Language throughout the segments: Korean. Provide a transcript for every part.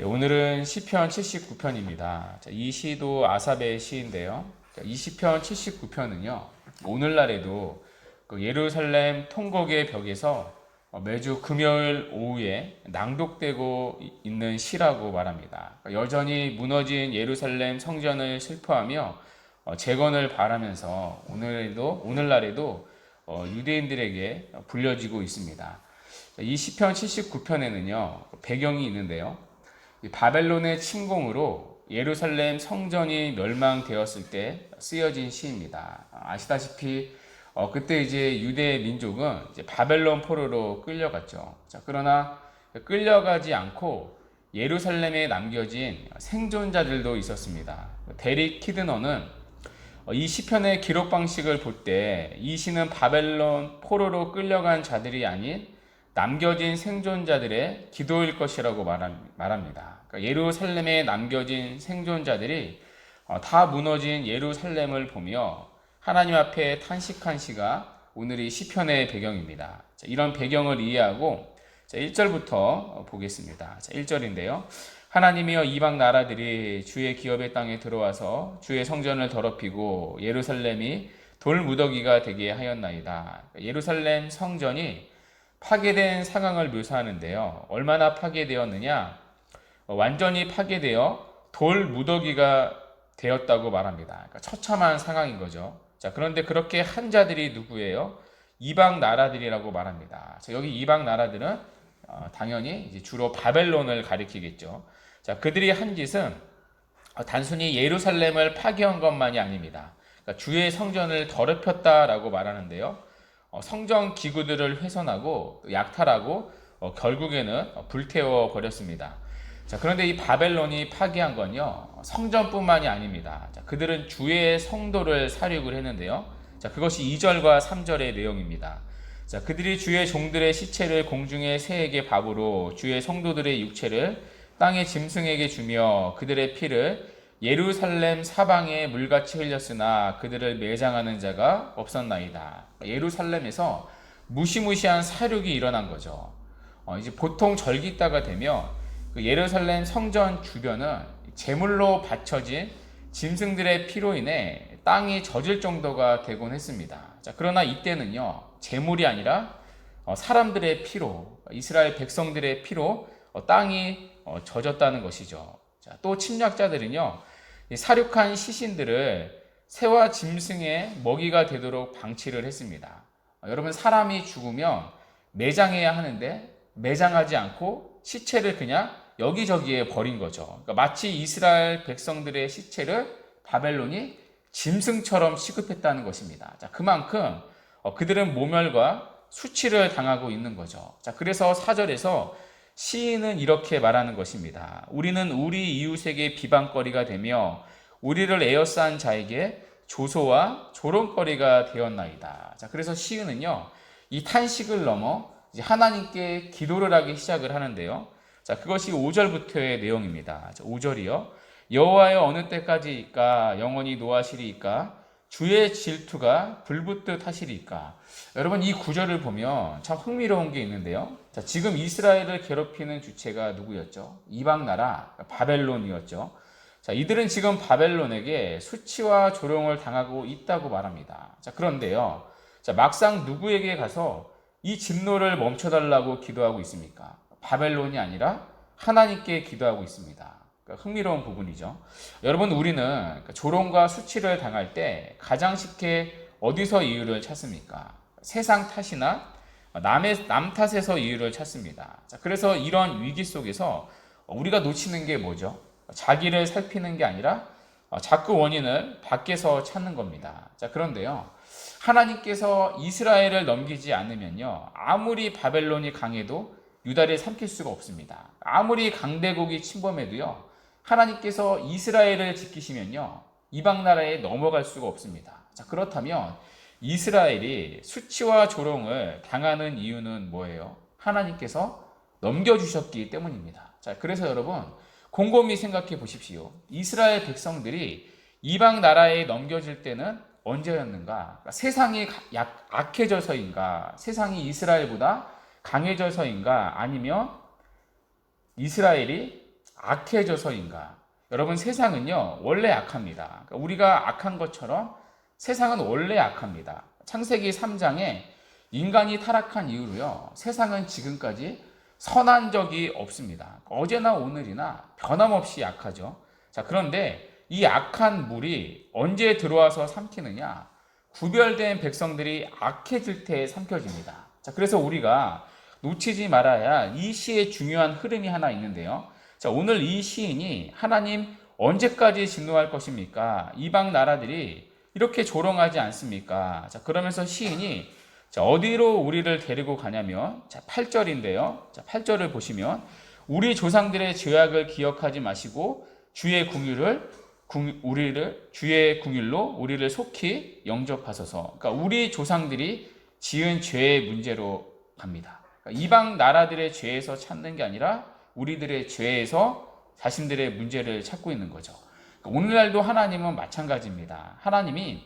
오늘은 시편 79편입니다. 이 시도 아삽의 시인데요. 이 시편 79편은요. 오늘날에도 예루살렘 통곡의 벽에서 매주 금요일 오후에 낭독되고 있는 시라고 말합니다. 여전히 무너진 예루살렘 성전을 슬퍼하며 재건을 바라면서 오늘날에도 유대인들에게 불려지고 있습니다. 이 시편 79편에는요. 배경이 있는데요. 바벨론의 침공으로 예루살렘 성전이 멸망되었을 때 쓰여진 시입니다. 아시다시피 그때 이제 유대 민족은 이제 바벨론 포로로 끌려갔죠. 그러나 끌려가지 않고 예루살렘에 남겨진 생존자들도 있었습니다. 데릭 키드너는 이 시편의 기록 방식을 볼 때 이 시는 바벨론 포로로 끌려간 자들이 아닌 남겨진 생존자들의 기도일 것이라고 말합니다. 그러니까 예루살렘에 남겨진 생존자들이 다 무너진 예루살렘을 보며 하나님 앞에 탄식한 시가 오늘 이 시편의 배경입니다. 이런 배경을 이해하고 1절부터 보겠습니다. 1절인데요. 하나님이여 이방 나라들이 주의 기업의 땅에 들어와서 주의 성전을 더럽히고 예루살렘이 돌무더기가 되게 하였나이다. 예루살렘 성전이 파괴된 상황을 묘사하는데요. 얼마나 파괴되었느냐? 완전히 파괴되어 돌무더기가 되었다고 말합니다. 그러니까 처참한 상황인 거죠. 자, 그런데 그렇게 한 자들이 누구예요? 이방 나라들이라고 말합니다. 자, 여기 이방 나라들은 당연히 이제 주로 바벨론을 가리키겠죠. 자, 그들이 한 짓은 단순히 예루살렘을 파괴한 것만이 아닙니다. 그러니까 주의 성전을 더럽혔다라고 말하는데요. 성전 기구들을 훼손하고 약탈하고 결국에는 불태워 버렸습니다. 자, 그런데 이 바벨론이 파괴한 건요, 성전뿐만이 아닙니다. 자, 그들은 주의 성도를 살육을 했는데요. 자, 그것이 2절과 3절의 내용입니다. 자, 그들이 주의 종들의 시체를 공중의 새에게 밥으로 주의 성도들의 육체를 땅의 짐승에게 주며 그들의 피를 예루살렘 사방에 물같이 흘렸으나 그들을 매장하는 자가 없었나이다. 예루살렘에서 무시무시한 사륙이 일어난 거죠. 이제 보통 절기 때가 되면 그 예루살렘 성전 주변은 제물로 바쳐진 짐승들의 피로 인해 땅이 젖을 정도가 되곤 했습니다. 자, 그러나 이때는요, 제물이 아니라 사람들의 피로, 이스라엘 백성들의 피로 땅이 젖었다는 것이죠. 자, 또 침략자들은요, 사륙한 시신들을 새와 짐승의 먹이가 되도록 방치를 했습니다. 여러분, 사람이 죽으면 매장해야 하는데 매장하지 않고 시체를 그냥 여기저기에 버린 거죠. 그러니까 마치 이스라엘 백성들의 시체를 바벨론이 짐승처럼 취급했다는 것입니다. 자, 그만큼 그들은 모멸과 수치를 당하고 있는 거죠. 자, 그래서 4절에서 시인은 이렇게 말하는 것입니다. 우리는 우리 이웃에게 비방거리가 되며 우리를 에워싼 자에게 조소와 조롱거리가 되었나이다. 자, 그래서 시인은요, 이 탄식을 넘어 이제 하나님께 기도를 하기 시작을 하는데요. 자, 그것이 5절부터의 내용입니다. 자, 5절이요. 여호와여 어느 때까지일까? 영원히 노하시리이까? 주의 질투가 불붙듯 하시리이까? 여러분, 이 구절을 보면 참 흥미로운 게 있는데요. 자, 지금 이스라엘을 괴롭히는 주체가 누구였죠? 이방 나라 바벨론이었죠. 자, 이들은 지금 바벨론에게 수치와 조롱을 당하고 있다고 말합니다. 자, 그런데요. 자, 막상 누구에게 가서 이 진노를 멈춰달라고 기도하고 있습니까? 바벨론이 아니라 하나님께 기도하고 있습니다. 그러니까 흥미로운 부분이죠. 여러분, 우리는 조롱과 수치를 당할 때 가장 쉽게 어디서 이유를 찾습니까? 세상 탓이나 남 탓에서 이유를 찾습니다. 자, 그래서 이런 위기 속에서 우리가 놓치는 게 뭐죠? 자기를 살피는 게 아니라 자꾸 원인을 밖에서 찾는 겁니다. 자, 그런데요. 하나님께서 이스라엘을 넘기지 않으면요, 아무리 바벨론이 강해도 유다를 삼킬 수가 없습니다. 아무리 강대국이 침범해도요, 하나님께서 이스라엘을 지키시면요, 이방 나라에 넘어갈 수가 없습니다. 자, 그렇다면 이스라엘이 수치와 조롱을 당하는 이유는 뭐예요? 하나님께서 넘겨주셨기 때문입니다. 자, 그래서 여러분, 곰곰이 생각해 보십시오. 이스라엘 백성들이 이방 나라에 넘겨질 때는 언제였는가? 그러니까 세상이 악해져서인가? 세상이 이스라엘보다 강해져서인가? 아니면 이스라엘이 악해져서인가? 여러분, 세상은요 원래 악합니다. 그러니까 우리가 악한 것처럼 세상은 원래 악합니다. 창세기 3장에 인간이 타락한 이후로요 세상은 지금까지 선한 적이 없습니다. 어제나 오늘이나 변함없이 악하죠. 자, 그런데 이 악한 물이 언제 들어와서 삼키느냐? 구별된 백성들이 악해질 때 삼켜집니다. 자, 그래서 우리가 놓치지 말아야 이 시의 중요한 흐름이 하나 있는데요. 자, 오늘 이 시인이 하나님 언제까지 진노할 것입니까? 이방 나라들이 이렇게 조롱하지 않습니까? 자, 그러면서 시인이 자, 어디로 우리를 데리고 가냐면 자, 8절인데요. 자, 8절을 보시면 우리 조상들의 죄악을 기억하지 마시고 주의 궁율로 우리를 속히 영접하소서. 그러니까 우리 조상들이 지은 죄의 문제로 갑니다. 그러니까 이방 나라들의 죄에서 찾는 게 아니라 우리들의 죄에서 자신들의 문제를 찾고 있는 거죠. 그러니까 오늘날도 하나님은 마찬가지입니다. 하나님이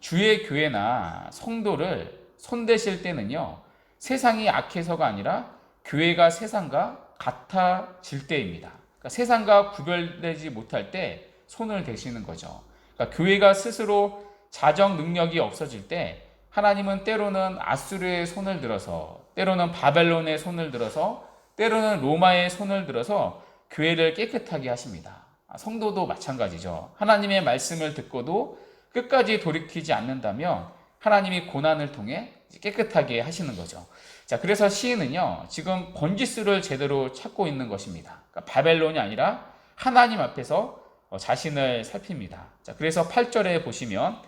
주의 교회나 성도를 손대실 때는요 세상이 악해서가 아니라 교회가 세상과 같아질 때입니다. 그러니까 세상과 구별되지 못할 때 손을 대시는 거죠. 그러니까 교회가 스스로 자정 능력이 없어질 때 하나님은 때로는 아수르의 손을 들어서, 때로는 바벨론의 손을 들어서, 때로는 로마의 손을 들어서 교회를 깨끗하게 하십니다. 성도도 마찬가지죠. 하나님의 말씀을 듣고도 끝까지 돌이키지 않는다면 하나님이 고난을 통해 깨끗하게 하시는 거죠. 자, 그래서 시인은요 지금 번지수를 제대로 찾고 있는 것입니다. 그러니까 바벨론이 아니라 하나님 앞에서 자신을 살핍니다. 자, 그래서 8절에 보시면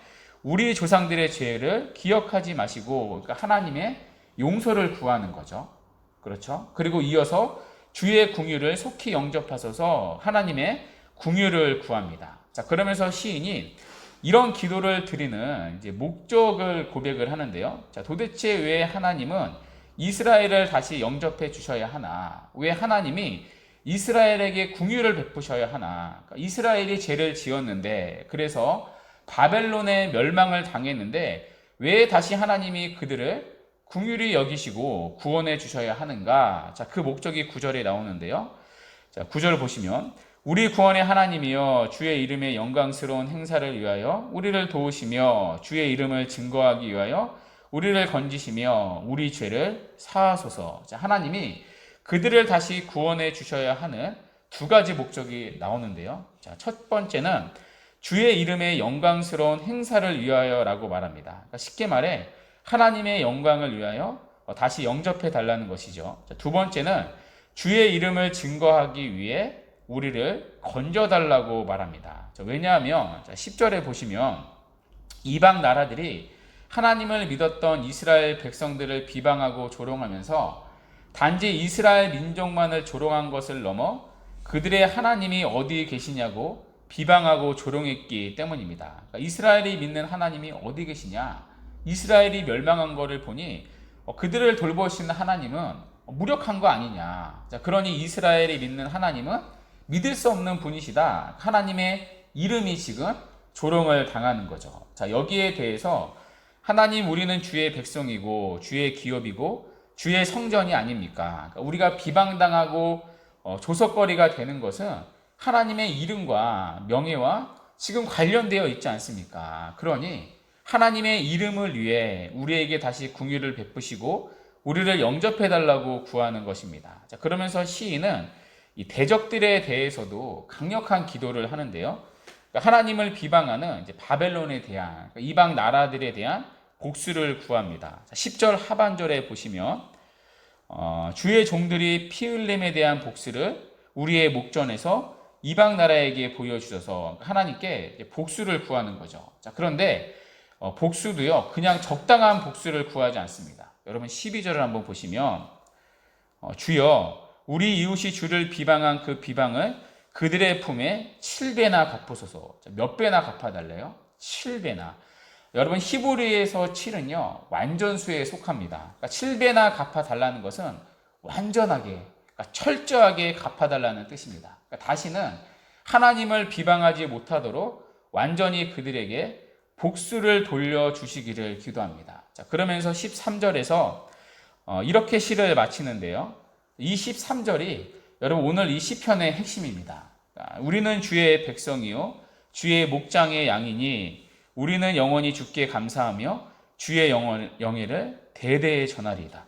우리 조상들의 죄를 기억하지 마시고, 그러니까 하나님의 용서를 구하는 거죠. 그렇죠? 그리고 이어서 주의 궁유를 속히 영접하소서, 하나님의 궁유를 구합니다. 자, 그러면서 시인이 이런 기도를 드리는 이제 목적을 고백을 하는데요. 자, 도대체 왜 하나님은 이스라엘을 다시 영접해 주셔야 하나? 왜 하나님이 이스라엘에게 궁유를 베푸셔야 하나? 그러니까 이스라엘이 죄를 지었는데, 그래서 바벨론의 멸망을 당했는데 왜 다시 하나님이 그들을 궁휼히 여기시고 구원해 주셔야 하는가? 자, 그 목적이 9절에 나오는데요. 자, 9절을 보시면 우리 구원의 하나님이여 주의 이름의 영광스러운 행사를 위하여 우리를 도우시며 주의 이름을 증거하기 위하여 우리를 건지시며 우리 죄를 사하소서. 자, 하나님이 그들을 다시 구원해 주셔야 하는 두 가지 목적이 나오는데요. 자, 첫 번째는 주의 이름의 영광스러운 행사를 위하여라고 말합니다. 그러니까 쉽게 말해 하나님의 영광을 위하여 다시 영접해 달라는 것이죠. 자, 두 번째는 주의 이름을 증거하기 위해 우리를 건져달라고 말합니다. 자, 왜냐하면 10절에 보시면 이방 나라들이 하나님을 믿었던 이스라엘 백성들을 비방하고 조롱하면서 단지 이스라엘 민족만을 조롱한 것을 넘어 그들의 하나님이 어디 계시냐고 비방하고 조롱했기 때문입니다. 그러니까 이스라엘이 믿는 하나님이 어디 계시냐? 이스라엘이 멸망한 것을 보니 그들을 돌보시는 하나님은 무력한 거 아니냐? 자, 그러니 이스라엘이 믿는 하나님은 믿을 수 없는 분이시다. 하나님의 이름이 지금 조롱을 당하는 거죠. 자, 여기에 대해서 하나님, 우리는 주의 백성이고 주의 기업이고 주의 성전이 아닙니까? 그러니까 우리가 비방당하고 조석거리가 되는 것은 하나님의 이름과 명예와 지금 관련되어 있지 않습니까? 그러니 하나님의 이름을 위해 우리에게 다시 궁유를 베푸시고 우리를 영접해달라고 구하는 것입니다. 자, 그러면서 시인은 이 대적들에 대해서도 강력한 기도를 하는데요. 그러니까 하나님을 비방하는 이제 바벨론에 대한, 그러니까 이방 나라들에 대한 복수를 구합니다. 자, 10절 하반절에 보시면 주의 종들이 피 흘림에 대한 복수를 우리의 목전에서 이방 나라에게 보여주셔서 하나님께 복수를 구하는 거죠. 자, 그런데 복수도요 그냥 적당한 복수를 구하지 않습니다. 여러분 12절을 한번 보시면 주여 우리 이웃이 주를 비방한 그 비방을 그들의 품에 7배나 갚으소서. 몇 배나 갚아달래요? 7배나. 여러분 히브리에서 7은요 완전수에 속합니다. 그러니까 7배나 갚아달라는 것은 완전하게, 그러니까 철저하게 갚아달라는 뜻입니다. 그러니까 다시는 하나님을 비방하지 못하도록 완전히 그들에게 복수를 돌려주시기를 기도합니다. 자, 그러면서 13절에서 이렇게 시를 마치는데요. 이 13절이 여러분 오늘 이 시편의 핵심입니다. 우리는 주의 백성이요 주의 목장의 양이니 우리는 영원히 주께 감사하며 주의 영예를 대대에 전하리이다.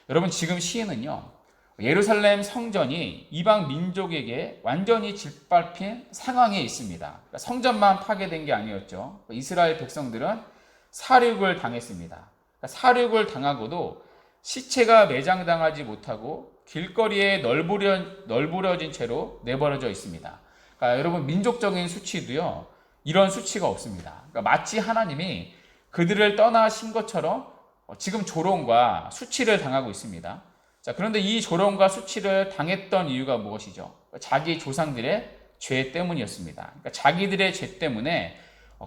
여러분 지금 시인은요 예루살렘 성전이 이방 민족에게 완전히 짓밟힌 상황에 있습니다. 그러니까 성전만 파괴된 게 아니었죠. 이스라엘 백성들은 살육을 당했습니다. 그러니까 살육을 당하고도 시체가 매장당하지 못하고 길거리에 널브러진 채로 내버려져 있습니다. 그러니까 여러분 민족적인 수치도요 이런 수치가 없습니다. 그러니까 마치 하나님이 그들을 떠나신 것처럼 지금 조롱과 수치를 당하고 있습니다. 자, 그런데 이 조롱과 수치를 당했던 이유가 무엇이죠? 자기 조상들의 죄 때문이었습니다. 그러니까 자기들의 죄 때문에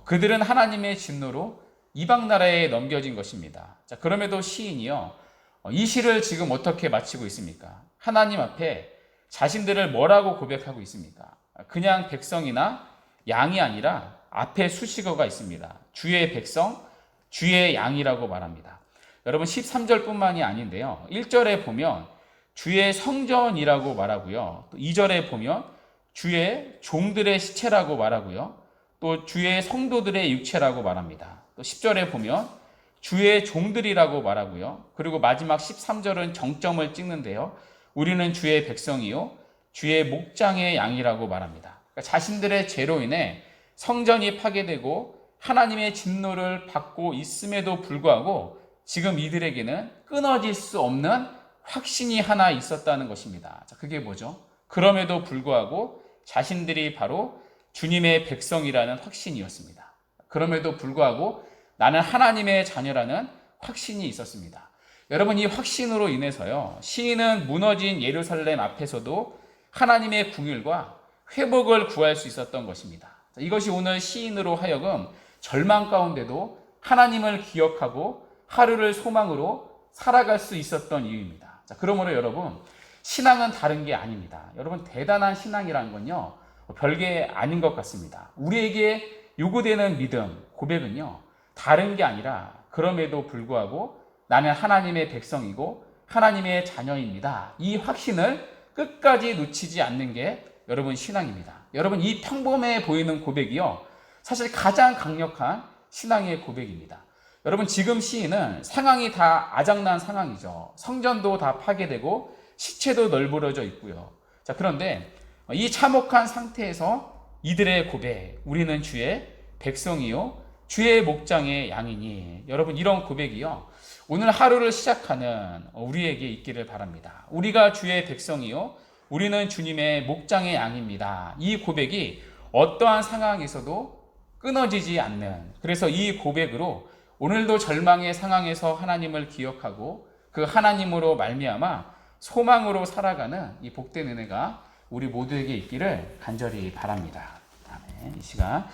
그들은 하나님의 진노로 이방 나라에 넘겨진 것입니다. 자, 그럼에도 시인이요 이 시를 지금 어떻게 마치고 있습니까? 하나님 앞에 자신들을 뭐라고 고백하고 있습니까? 그냥 백성이나 양이 아니라 앞에 수식어가 있습니다. 주의 백성, 주의 양이라고 말합니다. 여러분 13절뿐만이 아닌데요. 1절에 보면 주의 성전이라고 말하고요. 또 2절에 보면 주의 종들의 시체라고 말하고요. 또 주의 성도들의 육체라고 말합니다. 또 10절에 보면 주의 종들이라고 말하고요. 그리고 마지막 13절은 정점을 찍는데요. 우리는 주의 백성이요 주의 목장의 양이라고 말합니다. 그러니까 자신들의 죄로 인해 성전이 파괴되고 하나님의 진노를 받고 있음에도 불구하고 지금 이들에게는 끊어질 수 없는 확신이 하나 있었다는 것입니다. 자, 그게 뭐죠? 그럼에도 불구하고 자신들이 바로 주님의 백성이라는 확신이었습니다. 그럼에도 불구하고 나는 하나님의 자녀라는 확신이 있었습니다. 여러분 이 확신으로 인해서요 시인은 무너진 예루살렘 앞에서도 하나님의 궁율과 회복을 구할 수 있었던 것입니다. 자, 이것이 오늘 시인으로 하여금 절망 가운데도 하나님을 기억하고 하루를 소망으로 살아갈 수 있었던 이유입니다. 자, 그러므로 여러분 신앙은 다른 게 아닙니다. 여러분 대단한 신앙이라는 건요 별게 아닌 것 같습니다. 우리에게 요구되는 믿음, 고백은요 다른 게 아니라 그럼에도 불구하고 나는 하나님의 백성이고 하나님의 자녀입니다. 이 확신을 끝까지 놓치지 않는 게 여러분 신앙입니다. 여러분 이 평범해 보이는 고백이요 사실 가장 강력한 신앙의 고백입니다. 여러분 지금 시인은 상황이 다 아작난 상황이죠. 성전도 다 파괴되고 시체도 널브러져 있고요. 자, 그런데 이 참혹한 상태에서 이들의 고백, 우리는 주의 백성이요 주의 목장의 양이니, 여러분 이런 고백이요 오늘 하루를 시작하는 우리에게 있기를 바랍니다. 우리가 주의 백성이요 우리는 주님의 목장의 양입니다. 이 고백이 어떠한 상황에서도 끊어지지 않는, 그래서 이 고백으로 오늘도 절망의 상황에서 하나님을 기억하고 그 하나님으로 말미암아 소망으로 살아가는 이 복된 은혜가 우리 모두에게 있기를 간절히 바랍니다. 아멘. 이 시간